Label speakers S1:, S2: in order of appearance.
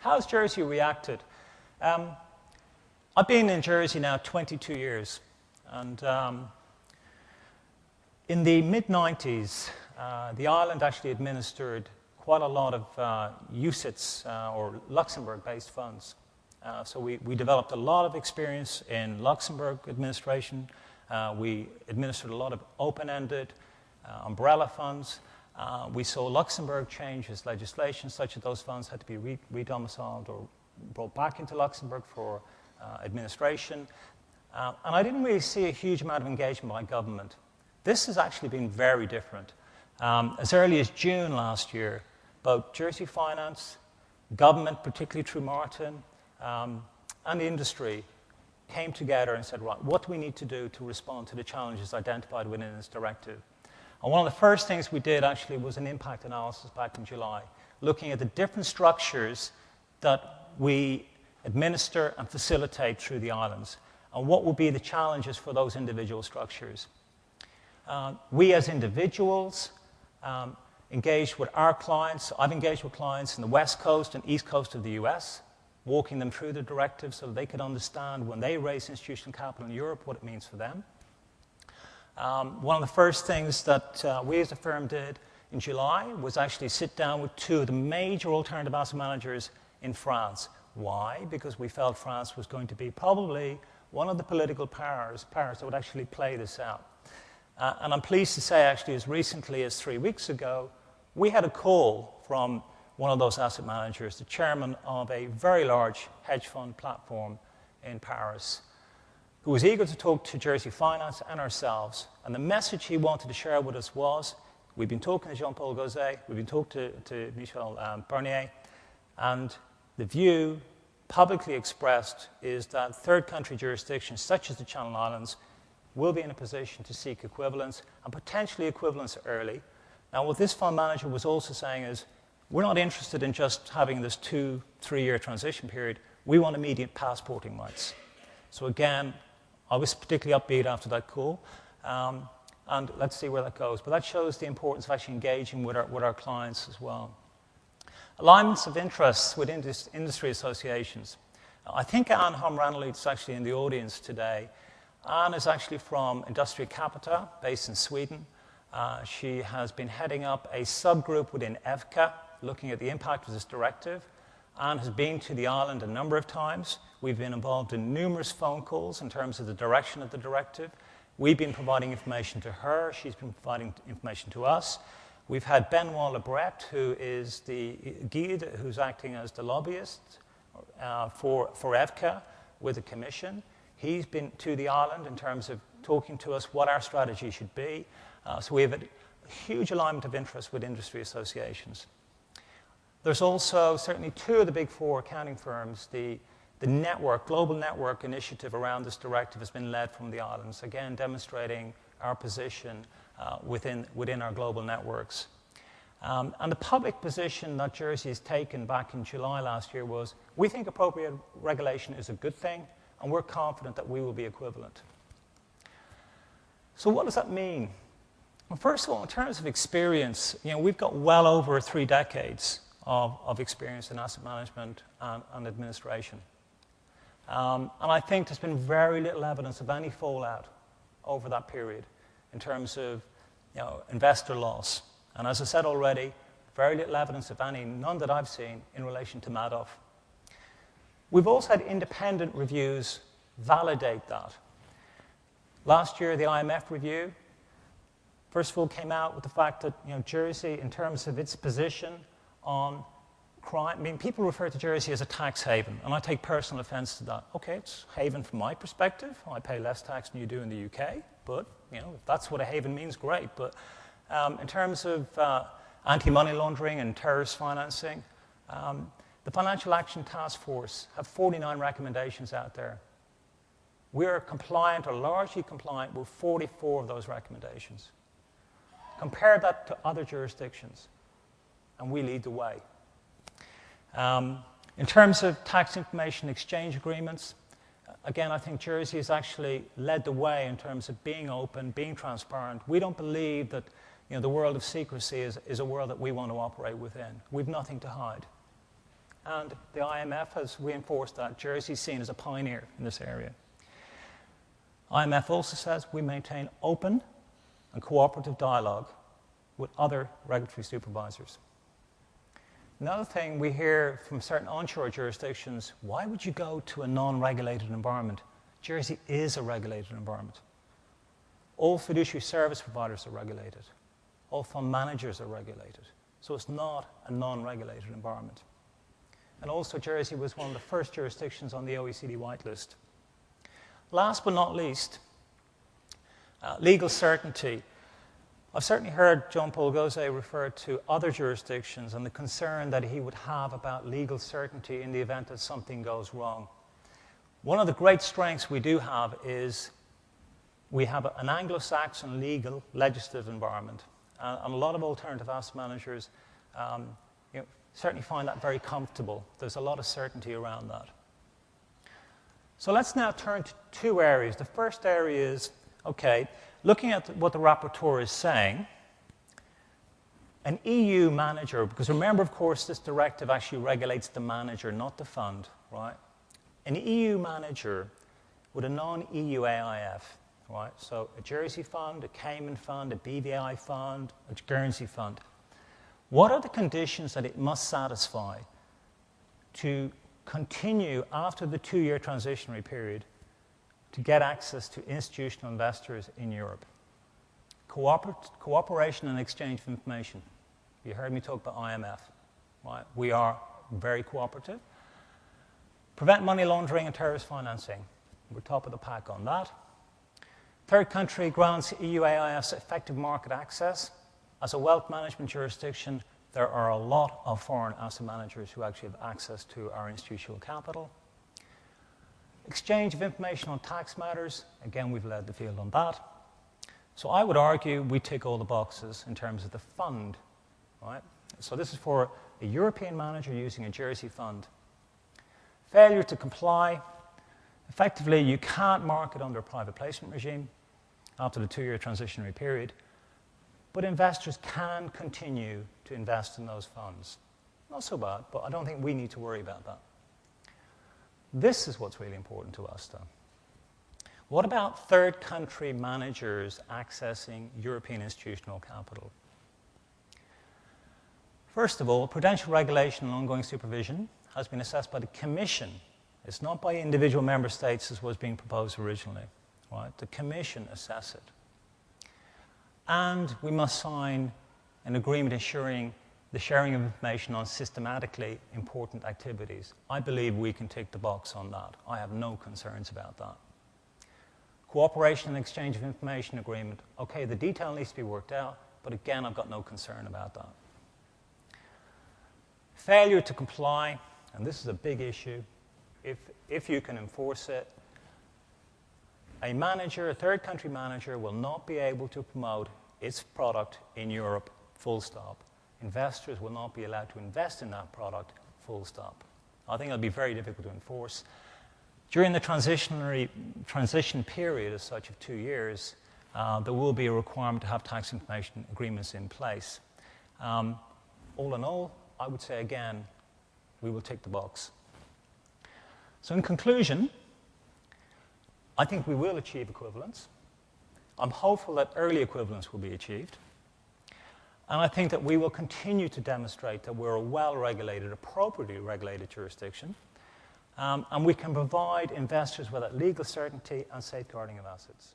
S1: how's Jersey reacted? I've been in Jersey now 22 years, and in the mid-90s, the island actually administered quite a lot of UCITS or Luxembourg-based funds. So we developed a lot of experience in Luxembourg administration. We administered a lot of open-ended umbrella funds. We saw Luxembourg change its legislation such that those funds had to be re-domiciled or brought back into Luxembourg for administration. And I didn't really see a huge amount of engagement by government. This has actually been very different. As early as June last year, both Jersey Finance, government, particularly through Martin, and the industry came together and said, right, what do we need to do to respond to the challenges identified within this directive? And one of the first things we did actually was an impact analysis back in July, looking at the different structures that we administer and facilitate through the islands, and what would be the challenges for those individual structures. We as individuals engaged with our clients. I've engaged with clients in the West Coast and East Coast of the US, walking them through the directive so they could understand when they raise institutional capital in Europe what it means for them. One of the first things that we as a firm did in July was actually sit down with two of the major alternative asset managers in France. Why? Because we felt France was going to be probably one of the political powers that would actually play this out. And I'm pleased to say, actually, as recently as 3 weeks ago, we had a call from one of those asset managers, the chairman of a very large hedge fund platform in Paris, who was eager to talk to Jersey Finance and ourselves. And the message he wanted to share with us was, we've been talking to Jean-Paul Gauzet, we've been talking to Michel Barnier, and the view publicly expressed is that third country jurisdictions, such as the Channel Islands, will be in a position to seek equivalence, and potentially equivalence early. Now, what this fund manager was also saying is, we're not interested in just having this 2-3 year transition period. We want immediate passporting rights. So again, I was particularly upbeat after that call, and let's see where that goes. But that shows the importance of actually engaging with our clients as well. Alignments of interests within industry associations. I think Anne Homranley is actually in the audience today. Anne is actually from Industria Capita, based in Sweden. She has been heading up a subgroup within EVCA, looking at the impact of this directive. Anne has been to the island a number of times. We've been involved in numerous phone calls in terms of the direction of the directive. We've been providing information to her. She's been providing information to us. We've had Benoit Lebret, who is the guide, who's acting as the lobbyist for EVCA with the Commission. He's been to the island in terms of talking to us what our strategy should be. So we have a huge alignment of interest with industry associations. There's also certainly two of the big four accounting firms. The network, global network initiative around this directive has been led from the islands, again demonstrating our position within our global networks. And the public position that Jersey has taken back in July last year was, we think appropriate regulation is a good thing, and we're confident that we will be equivalent. So what does that mean? Well, first of all, in terms of experience, we've got well over 3 decades of experience in asset management and administration. And I think there's been very little evidence of any fallout over that period in terms of investor loss. And as I said already, very little evidence of any, none that I've seen, in relation to Madoff. We've also had independent reviews validate that. Last year, the IMF review, first of all, came out with the fact that Jersey, in terms of its position on crime, people refer to Jersey as a tax haven, and I take personal offense to that. Okay, it's haven from my perspective. I pay less tax than you do in the UK, but if that's what a haven means, great. But in terms of anti-money laundering and terrorist financing, the Financial Action Task Force have 49 recommendations out there. We are compliant or largely compliant with 44 of those recommendations. Compare that to other jurisdictions, and we lead the way. In terms of tax information exchange agreements, again, I think Jersey has actually led the way in terms of being open, being transparent. We don't believe that the world of secrecy is a world that we want to operate within. We've nothing to hide. and the IMF has reinforced that Jersey is seen as a pioneer in this area. IMF also says we maintain open and cooperative dialogue with other regulatory supervisors. Another thing we hear from certain onshore jurisdictions, why would you go to a non-regulated environment? Jersey is a regulated environment. All fiduciary service providers are regulated. All fund managers are regulated. So it's not a non-regulated environment. And also Jersey was one of the first jurisdictions on the OECD whitelist. Last but not least, legal certainty. I've certainly heard Jean-Paul Gauzet refer to other jurisdictions and the concern that he would have about legal certainty in the event that something goes wrong. One of the great strengths we do have is we have an Anglo-Saxon legal legislative environment. And a lot of alternative asset managers certainly find that very comfortable. There's a lot of certainty around that. So let's now turn to two areas. The first area is, okay, looking at what the rapporteur is saying, an EU manager, because remember, of course, this directive actually regulates the manager, not the fund, right? An EU manager with a non-EU AIF, right? So a Jersey fund, a Cayman fund, a BVI fund, a Guernsey fund. What are the conditions that it must satisfy to continue after the 2-year transitionary period to get access to institutional investors in Europe? Cooperation and exchange of information. You heard me talk about IMF. Right? We are very cooperative. Prevent money laundering and terrorist financing. We're top of the pack on that. Third country grants EU AIFs effective market access. As a wealth management jurisdiction, there are a lot of foreign asset managers who actually have access to our institutional capital. Exchange of information on tax matters. Again, we've led the field on that. So I would argue we tick all the boxes in terms of the fund. Right? So this is for a European manager using a Jersey fund. Failure to comply. Effectively, you can't market under a private placement regime after the 2-year transitionary period, but investors can continue to invest in those funds. Not so bad, but I don't think we need to worry about that. This is what's really important to us, though. What about third country managers accessing European institutional capital? First of all, prudential regulation and ongoing supervision has been assessed by the Commission. It's not by individual member states as was being proposed originally. Right? The Commission assess it. And we must sign an agreement ensuring the sharing of information on systematically important activities. I believe we can tick the box on that. I have no concerns about that. Cooperation and exchange of information agreement. Okay, the detail needs to be worked out, but again, I've got no concern about that. Failure to comply, and this is a big issue. If you can enforce it, a manager, a third country manager, will not be able to promote its product in Europe, full stop. Investors will not be allowed to invest in that product, full stop. I think it'll be very difficult to enforce. During the transition period as such of 2 years, there will be a requirement to have tax information agreements in place. All in all, I would say again, we will tick the box. So in conclusion, I think we will achieve equivalence. I'm hopeful that early equivalence will be achieved. And I think that we will continue to demonstrate that we're a well-regulated, appropriately regulated jurisdiction, and we can provide investors with that legal certainty and safeguarding of assets.